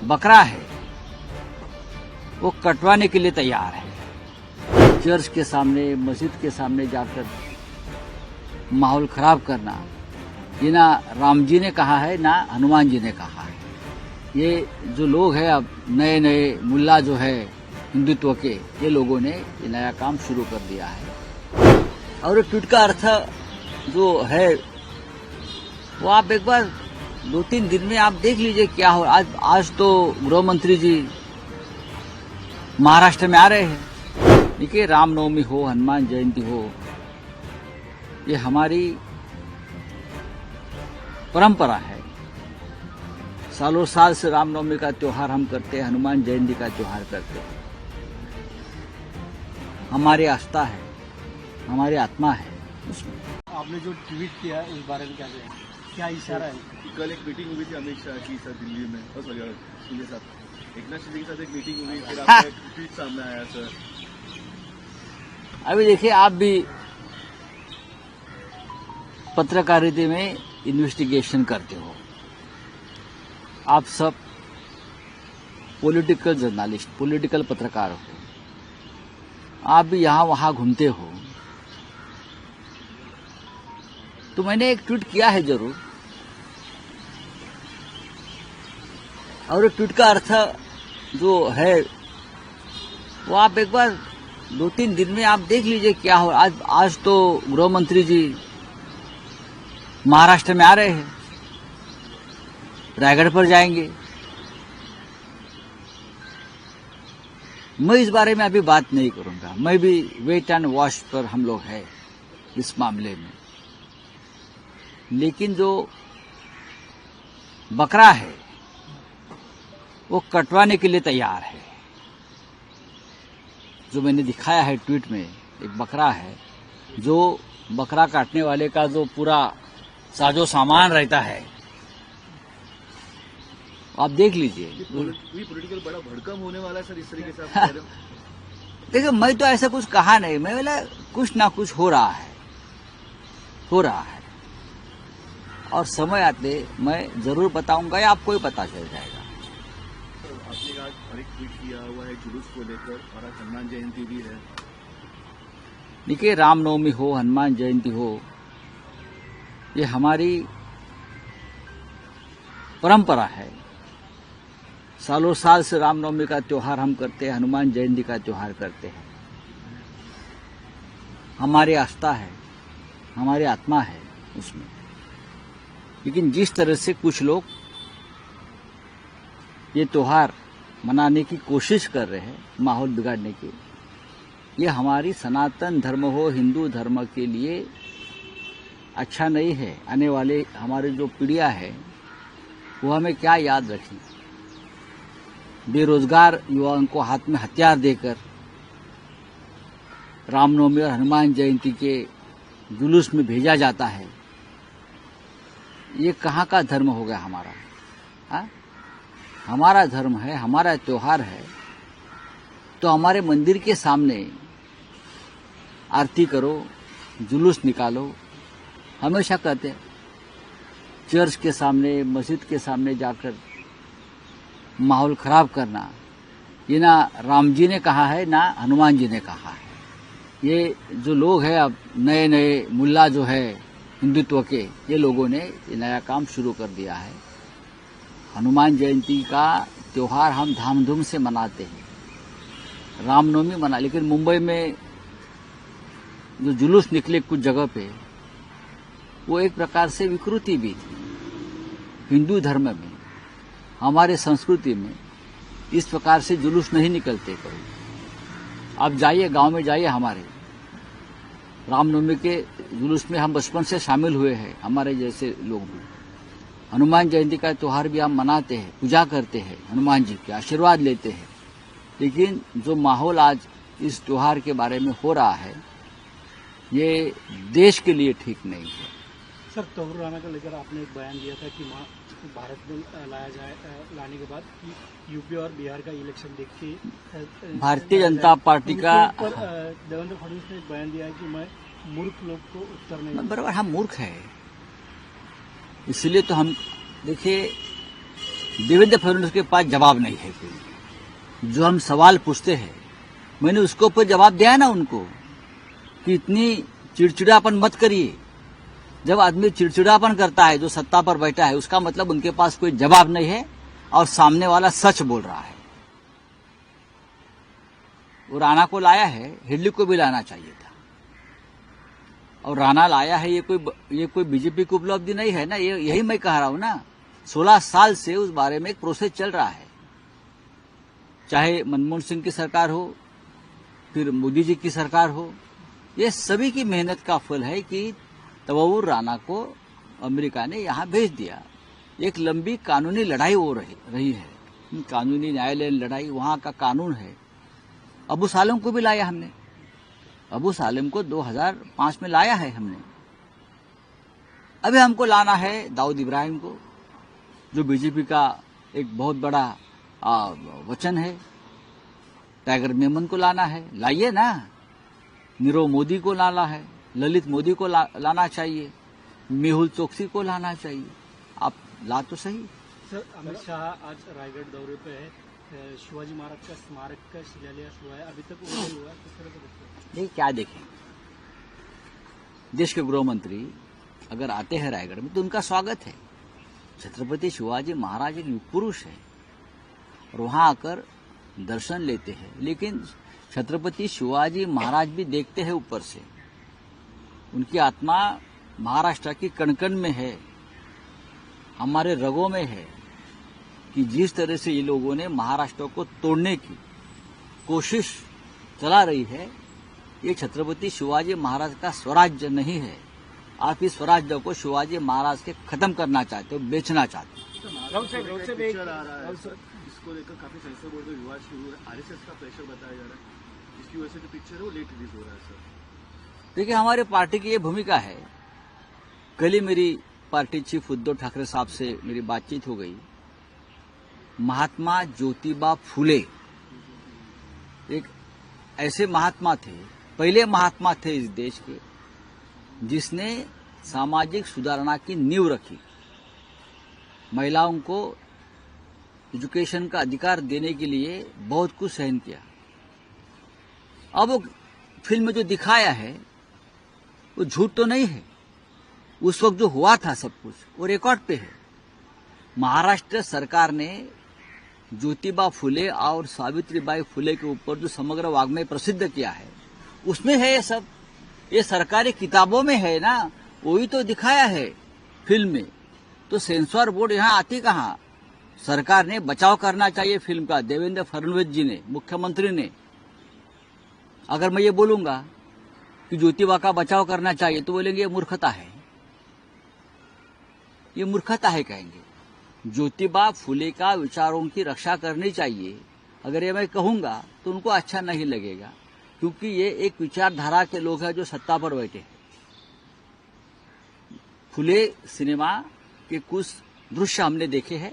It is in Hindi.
बकरा है वो कटवाने के लिए तैयार है। चर्च के सामने, मस्जिद के सामने जाकर माहौल खराब करना, ये ना राम जी ने कहा है ना हनुमान जी ने कहा है। ये जो लोग हैं अब नए नए मुल्ला जो है हिंदुत्व के, ये लोगों ने ये नया काम शुरू कर दिया है। और ट्वीट का अर्थ जो है वो आप एक बार 2-3 दिन में आप देख लीजिए क्या हो। आज तो गृह मंत्री जी महाराष्ट्र में आ रहे हैं। देखिए, रामनवमी हो, हनुमान जयंती हो, ये हमारी परंपरा है। सालों साल से रामनवमी का त्योहार हम करते हैं, हनुमान जयंती का त्योहार करते हैं। हमारी आस्था है, हमारी आत्मा है उसमें। आपने जो ट्वीट किया उस बारे में क्या इशारा है? कल एक मीटिंग हुई थी अमित शाह की सर दिल्ली में, शिंदे साहब, एकनाथ शिंदे के साथ एक मीटिंग हुई, फिर आपका एक ट्वीट सामने आया सर। अभी देखिए, आप भी पत्रकारिता में इन्वेस्टिगेशन करते हो, आप सब पॉलिटिकल जर्नलिस्ट, पॉलिटिकल पत्रकार हो, आप भी यहां वहां घूमते हो, तो मैंने एक ट्वीट किया है जरूर। और एक ट्वीट का अर्थ जो है वो आप एक बार 2-3 दिन में आप देख लीजिए क्या हो। आज तो गृह मंत्री जी महाराष्ट्र में आ रहे हैं, रायगढ़ पर जाएंगे। मैं इस बारे में अभी बात नहीं करूंगा, मैं भी वेट एंड वॉच पर हम लोग हैं इस मामले में। लेकिन जो बकरा है वो कटवाने के लिए तैयार है। जो मैंने दिखाया है ट्वीट में, एक बकरा है, जो बकरा काटने वाले का जो पूरा साजो सामान रहता है, आप देख लीजिए। पॉलिटिकल बड़ा भड़कम होने वाला है सर, इस तरीके से आप कह रहे हो? देखिए, मैं तो ऐसा कुछ कहा नहीं, मैं बोला कुछ ना कुछ हो रहा है और समय आते मैं जरूर बताऊंगा या आपको ही पता चल जाएगा। आपने आज हर एक ट्वीट किया हुआ है जुलूस को लेकर, और आज हनुमान जयंती भी है। देखिए, रामनवमी हो, हनुमान जयंती हो, ये हमारी परंपरा है। सालों साल से रामनवमी का त्योहार हम करते हैं, हनुमान जयंती का त्योहार करते हैं। हमारी आस्था है, हमारी आत्मा है उसमें। लेकिन जिस तरह से कुछ लोग ये त्योहार मनाने की कोशिश कर रहे हैं, माहौल बिगाड़ने की, ये हमारी सनातन धर्म हो, हिंदू धर्म के लिए अच्छा नहीं है। आने वाले हमारे जो पीढ़ियां है वो हमें क्या याद रखें। बेरोजगार युवाओं को हाथ में हथियार देकर रामनवमी और हनुमान जयंती के जुलूस में भेजा जाता है, ये कहाँ का धर्म हो गया हमारा? हा? हमारा धर्म है, हमारा त्योहार है, तो हमारे मंदिर के सामने आरती करो, जुलूस निकालो। हमेशा कहते हैं चर्च के सामने, मस्जिद के सामने जाकर माहौल खराब करना, ये ना राम जी ने कहा है ना हनुमान जी ने कहा है। ये जो लोग हैं अब नए नए मुल्ला जो है हिंदुत्व के, ये लोगों ने ये नया काम शुरू कर दिया है। हनुमान जयंती का त्योहार हम धामधूम से मनाते हैं, रामनवमी मना, लेकिन मुंबई में जो जुलूस निकले कुछ जगह पे, वो एक प्रकार से विकृति भी थी। हिंदू धर्म में, हमारे संस्कृति में इस प्रकार से जुलूस नहीं निकलते कभी। आप जाइए, गांव में जाइए, हमारे रामनवमी के जुलूस में हम बचपन से शामिल हुए हैं, हमारे जैसे लोग भी। हनुमान जयंती का त्योहार भी हम मनाते हैं, पूजा करते हैं, हनुमान जी के आशीर्वाद लेते हैं। लेकिन जो माहौल आज इस त्योहार के बारे में हो रहा है, ये देश के लिए ठीक नहीं है। सर, तोहर राणा को लेकर आपने एक बयान दिया था कि भारत में लाने के बाद कि यूपी और बिहार का इलेक्शन देख के भारतीय जनता पार्टी का देवेंद्र फडणवीस ने एक बयान दिया है कि मैं मूर्ख लोग को उत्तर नहीं। बराबर, हम मूर्ख है, इसलिए तो हम देखिए देवेंद्र फडणवीस के पास जवाब नहीं है कोई। जो हम सवाल पूछते हैं, मैंने उसके ऊपर जवाब दिया ना उनको कि इतनी चिड़चिड़ापन मत करिए। जब आदमी चिड़चिड़ापन करता है, जो सत्ता पर बैठा है, उसका मतलब उनके पास कोई जवाब नहीं है और सामने वाला सच बोल रहा है। वो राणा को लाया है, हिडली को भी लाना चाहिए था। और राणा लाया है, ये कोई बीजेपी की उपलब्धि नहीं है ना। यही मैं कह रहा हूं ना, 16 साल से उस बारे में एक प्रोसेस चल रहा है। चाहे मनमोहन सिंह की सरकार हो, फिर मोदी जी की सरकार हो, ये सभी की मेहनत का फल है कि तवव्वुर राणा को अमेरिका ने यहां भेज दिया। एक लंबी कानूनी लड़ाई हो रही है, कानूनी न्यायालय लड़ाई, वहां का कानून है। अबू सालेम को भी लाया हमने, अबू सालेम को 2005 में लाया है हमने। अभी हमको लाना है दाऊद इब्राहिम को, जो बीजेपी का एक बहुत बड़ा वचन है। टाइगर मेमन को लाना है, लाइए ना। नीरव मोदी को लाना है, ललित मोदी को लाना चाहिए, मेहुल चोकसी को लाना चाहिए। आप ला तो सही। सर, अमित शाह आज रायगढ़ दौरे पे है। शिवाजी महाराज का स्मारक का शिलान्यास हुआ है, अभी तक वो नहीं हुआ, किस तरह से देखते हैं? नहीं, क्या देखें, देश के गृह मंत्री अगर आते हैं रायगढ़ में तो उनका स्वागत है। छत्रपति शिवाजी महाराज एक युग पुरुष है और वहां आकर दर्शन लेते हैं। लेकिन छत्रपति शिवाजी महाराज भी देखते हैं ऊपर से, उनकी आत्मा महाराष्ट्र की कण-कण में है, हमारे रगों में है कि जिस तरह से ये लोगों ने महाराष्ट्र को तोड़ने की कोशिश चला रही है, ये छत्रपति शिवाजी महाराज का स्वराज्य नहीं है। आप इस स्वराज्य को शिवाजी महाराज के खत्म करना चाहते हो, बेचना चाहते हो। पिक्चर आ रहा है, इसको लेकर काफी सेंसर बोर्ड में विवाद शुरू है। आरएसएस का प्रेशर बताया जा रहा है, इसकी वजह से जो पिक्चर है वो लेट रिलीज हो रहा है। सर, देखिए, हमारे पार्टी की ये भूमिका है। कल ही मेरी पार्टी चीफ उद्धव ठाकरे साहब से मेरी बातचीत हो गई। महात्मा ज्योतिबा फुले एक ऐसे महात्मा थे, पहले महात्मा थे इस देश के, जिसने सामाजिक सुधारणा की नींव रखी। महिलाओं को एजुकेशन का अधिकार देने के लिए बहुत कुछ सहन किया। अब वो फिल्म में जो दिखाया है वो झूठ तो नहीं है। उस वक्त जो हुआ था सब कुछ वो रिकॉर्ड पे है। महाराष्ट्र सरकार ने ज्योतिबा फुले और सावित्रीबाई फुले के ऊपर जो समग्र वाङ्मय प्रसिद्ध किया है, उसमें है ये सब। ये सरकारी किताबों में है ना, वही तो दिखाया है फिल्म में। तो सेंसर बोर्ड यहाँ आती कहाँ? सरकार ने बचाव करना चाहिए फिल्म का। देवेंद्र फडणवीस जी ने, मुख्यमंत्री ने, अगर मैं ये बोलूंगा कि ज्योतिबा का बचाव करना चाहिए तो बोलेंगे ये मूर्खता है, ये मूर्खता है कहेंगे। ज्योतिबा फुले का विचारों की रक्षा करनी चाहिए, अगर ये मैं कहूंगा तो उनको अच्छा नहीं लगेगा, क्योंकि ये एक विचारधारा के लोग हैं जो सत्ता पर बैठे हैं। फुले सिनेमा के कुछ दृश्य हमने देखे हैं।